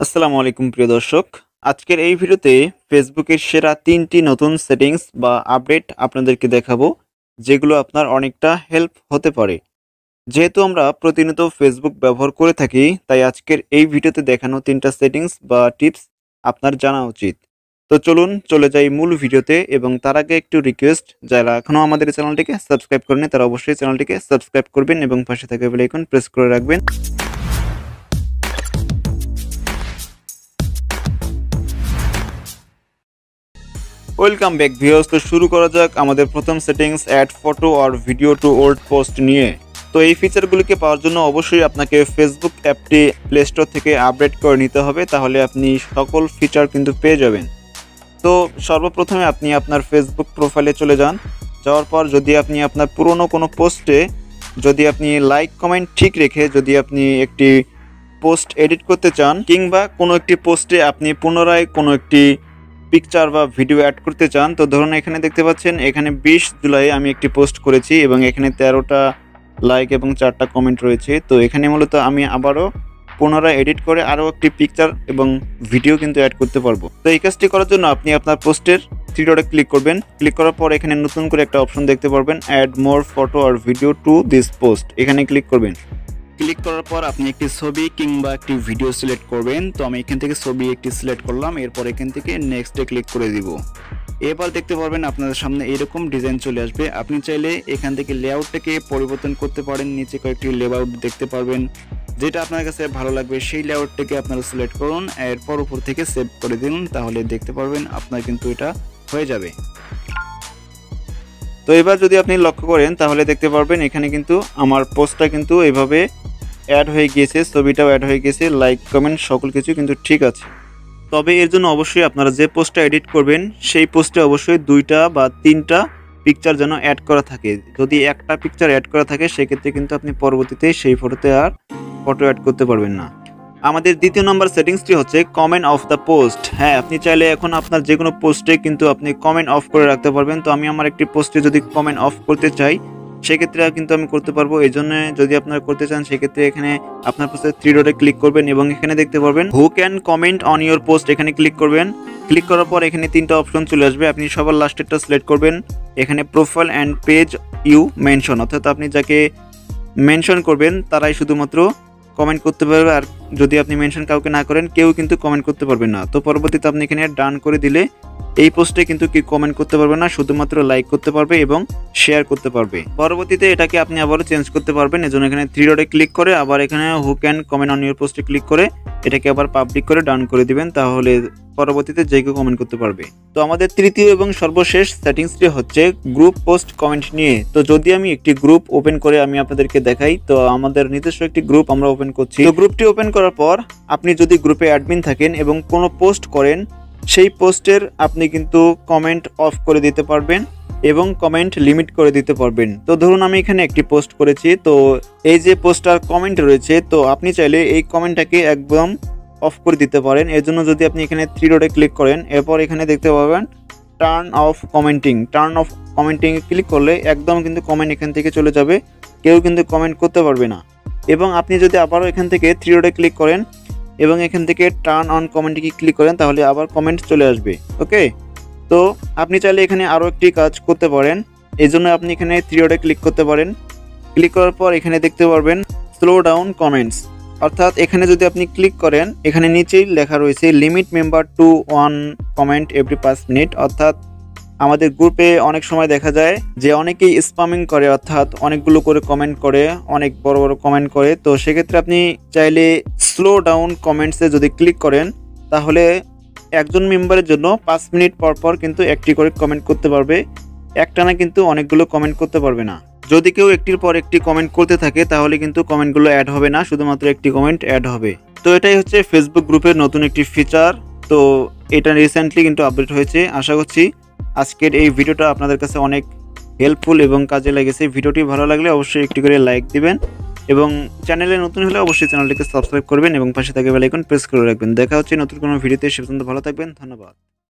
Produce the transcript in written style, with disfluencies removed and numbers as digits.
আসসালামু আলাইকুম প্রিয় দর্শক। আজকের এই ভিডিওতে ফেসবুকের সেরা ৩টি নতুন সেটিংস বা আপডেট আপনাদেরকে দেখাবো, যেগুলো আপনার অনেকটা হেল্প হতে পারে। যেহেতু আমরা প্রতিনিয়ত ফেসবুক ব্যবহার করে থাকি, তাই আজকের এই ভিডিওতে দেখানো ৩টা সেটিংস বা টিপস আপনার জানা উচিত। তো চলুন চলে যাই মূল ভিডিওতে, এবং তার আগে একটু রিকোয়েস্ট, যারা এখনও আমাদের চ্যানেলটিকে সাবস্ক্রাইব করেনি তারা অবশ্যই চ্যানেলটিকে সাবস্ক্রাইব করবেন এবং পাশে থাকা বেল আইকন প্রেস করে রাখবেন। Welcome back viewers. তো শুরু করা যাক আমাদের প্রথম সেটিংস, অ্যাড ফটো আর ভিডিও টু ওল্ড পোস্ট নিয়ে। তো এই ফিচারগুলিকে পাওয়ার জন্য অবশ্যই আপনাকে ফেসবুক অ্যাপটি প্লে স্টোর থেকে আপডেট করে নিতে হবে, তাহলে আপনি সকল ফিচার কিন্তু পেয়ে যাবেন। তো সর্বপ্রথমে আপনি আপনার ফেসবুক প্রোফাইলে চলে যান। যাওয়ার পর যদি আপনি আপনার পুরনো কোনো পোস্টে যদি আপনি লাইক কমেন্ট ঠিক রেখে যদি আপনি একটি পোস্ট এডিট করতে চান, কিংবা কোনো একটি পোস্টে আপনি পুনরায় কোনো একটি পিকচার বা ভিডিও অ্যাড করতে চান, তো ধরুন এখানে দেখতে পাচ্ছেন, এখানে 20 জুলাই আমি একটি পোস্ট করেছি এবং এখানে 13টা লাইক এবং 4টা কমেন্ট রয়েছে। তো এখানে মূলত আমি আবারও পুনরায় এডিট করে আরও একটি পিকচার এবং ভিডিও কিন্তু অ্যাড করতে পারবো। তো এই কাজটি করার জন্য আপনি আপনার পোস্টের থ্রি ডটে ক্লিক করবেন। ক্লিক করার পর এখানে নতুন করে একটা অপশন দেখতে পারবেন, অ্যাড মোর ফটো আর ভিডিও টু দিস পোস্ট। এখানে ক্লিক করবেন। ক্লিক করার পর আপনি একটি ছবি কিংবা একটি ভিডিও সিলেক্ট করবেন। তো আমি এখান থেকে ছবি একটি সিলেক্ট করলাম, এরপর এখান থেকে নেক্সটে ক্লিক করে দিব। এবার দেখতে পারবেন আপনাদের সামনে এরকম ডিজাইন চলে আসবে। আপনি চাইলে এখান থেকে লেআউটটাকে পরিবর্তন করতে পারেন। নিচে কয়েকটি লেআউট দেখতে পারবেন, যেটা আপনার কাছে ভালো লাগবে সেই লেআউটটাকে আপনারা সিলেক্ট করুন, এরপর উপর থেকে সেভ করে দিন, তাহলে দেখতে পারবেন আপনার কিন্তু এটা হয়ে যাবে। তো এবার যদি আপনি লক্ষ্য করেন তাহলে দেখতে পারবেন এখানে কিন্তু আমার পোস্টটা কিন্তু এভাবে অ্যাড হয়ে গিয়েছে, ছবিটাও অ্যাড হয়ে গেছে, লাইক কমেন্ট সকল কিছু কিন্তু ঠিক আছে। তবে এর জন্য অবশ্যই আপনারা যে পোস্টটা এডিট করবেন সেই পোস্টে অবশ্যই 2টা বা 3টা পিকচার যেন অ্যাড করা থাকে। যদি একটা পিকচার অ্যাড করা থাকে সেক্ষেত্রে কিন্তু আপনি পরবর্তীতে সেই ফটোতে আর ফটো অ্যাড করতে পারবেন না। আমাদের দ্বিতীয় নম্বর সেটিংসটি হচ্ছে কমেন্ট অফ দ্য পোস্ট। হ্যাঁ, আপনি চাইলে এখন আপনার যে কোনো পোস্টে কিন্তু আপনি কমেন্ট অফ করে রাখতে পারবেন। তো আমি আমার একটি পোস্টে যদি কমেন্ট অফ করতে চাই সেক্ষেত্রে কিন্তু আমি করতে পারবো। এই জন্য যদি আপনারা করতে চান সেক্ষেত্রে এখানে আপনার পোস্টে থ্রি ডটে ক্লিক করবেন এবং এখানে দেখতে পারবেন who can comment on your post. এখানে ক্লিক করবেন। ক্লিক করার পর এখানে 3টা অপশন চলে আসবে। আপনি সবার লাস্টেরটা সিলেক্ট করবেন। এখানে profile and page you mention, অর্থাৎ আপনি যাকে মেনশন করবেন তারাই শুধুমাত্র কমেন্ট করতে পারবে, আর যদি আপনি মেনশন কাউকে না করেন কেউ কিন্তু কমেন্ট করতে পারবে না। তো পরবর্তীতে আপনি এখানে ডান করে দিলে এই পোস্টে কিন্তু কি কমেন্ট করতে পারবে না, শুধুমাত্র লাইক করতে পারবে এবং শেয়ার করতে পারবে। পরবর্তীতে এটাকে আপনি আবারও চেঞ্জ করতে পারবেন। এজন্য এখানে থ্রি ডটে ক্লিক করে আবার এখানে who can comment on your পোস্টে ক্লিক করে এটাকে আবার পাবলিক করে ডান করে দিবেন, তাহলে পরবর্তীতে যে কেউ কমেন্ট করতে পারবে। তো আমাদের তৃতীয় এবং সর্বশেষ সেটিংসটি হচ্ছে গ্রুপ পোস্ট কমেন্ট নিয়ে। তো যদি আমি একটি গ্রুপ ওপেন করে আমি আপনাদেরকে দেখাই, তো আমাদের নিজস্ব একটি গ্রুপ আমরা ওপেন করছি। তো গ্রুপটি ওপেন করার পর আপনি যদি গ্রুপে অ্যাডমিন থাকেন এবং কোনো পোস্ট করেন, সেই পোস্টের আপনি কিন্তু কমেন্ট অফ করে দিতে পারবেন এবং কমেন্ট লিমিট করে দিতে পারবেন। তো ধরুন আমি এখানে একটি পোস্ট করেছি, তো এই যে পোস্টার কমেন্ট রয়েছে, তো আপনি চাইলে এই কমেন্টটাকে একদম অফ করে দিতে পারেন। এর জন্য যদি আপনি এখানে থ্রি ডটে ক্লিক করেন, এরপর এখানে দেখতে পাবেন turn off commenting. Turn off commenting click করলে একদম কিন্তু কমেন্ট এখান থেকে চলে যাবে, কেউ কিন্তু কমেন্ট করতে পারবে না। এবং আপনি যদি আবারও এখান থেকে থ্রি ডটে ক্লিক করেন এবং এখান থেকে টার্ন অন কমেন্টিং ক্লিক করেন, তাহলে আবার কমেন্ট চলে আসবে। ওকে, তো আপনি চাইলে এখানে আরও একটি কাজ করতে পারেন। এই জন্য আপনি এখানে থ্রি ডটে ক্লিক করতে পারেন। ক্লিক করার পর এখানে দেখতে পারবেন স্লো ডাউন কমেন্টস, অর্থাৎ এখানে যদি আপনি ক্লিক করেন এখানে নিচেই লেখা রয়েছে limit member two 1 comment every 5 minute. অর্থাৎ আমাদের গ্রুপে অনেক সময় দেখা যায় যে অনেকেই স্প্যামিং করে, অর্থাৎ অনেকগুলো করে কমেন্ট করে, অনেক বড় বড় কমেন্ট করে। তো সেক্ষেত্রে আপনি চাইলে স্লো ডাউন কমেন্টসে যদি ক্লিক করেন, তাহলে একজন মেম্বারের জন্য 5 মিনিট পর পর কিন্তু একটি করে কমেন্ট করতে পারবে, একটানা কিন্তু অনেকগুলো কমেন্ট করতে পারবে না। যদি কেউ একটির পর একটি কমেন্ট করতে থাকে তাহলে কিন্তু কমেন্টগুলো অ্যাড হবে না, শুধুমাত্র একটি কমেন্ট অ্যাড হবে। তো এটাই হচ্ছে ফেসবুক গ্রুপের নতুন একটি ফিচার। তো এটা রিসেন্টলি কিন্তু আপডেট হয়েছে। আশা করছি আজকের এই ভিডিওটা আপনাদের কাছে অনেক হেল্পফুল এবং কাজে লেগেছে। ভিডিওটি ভালো লাগলে অবশ্যই একটি করে লাইক দিবেন এবং চ্যানেলে নতুন হলে অবশ্যই চ্যানেলটিকে সাবস্ক্রাইব করবেন এবং পাশে থাকা বেল আইকন প্রেস করে রাখবেন। দেখা হচ্ছে নতুন কোনো ভিডিওতে। সে পর্যন্ত ভালো থাকবেন। ধন্যবাদ।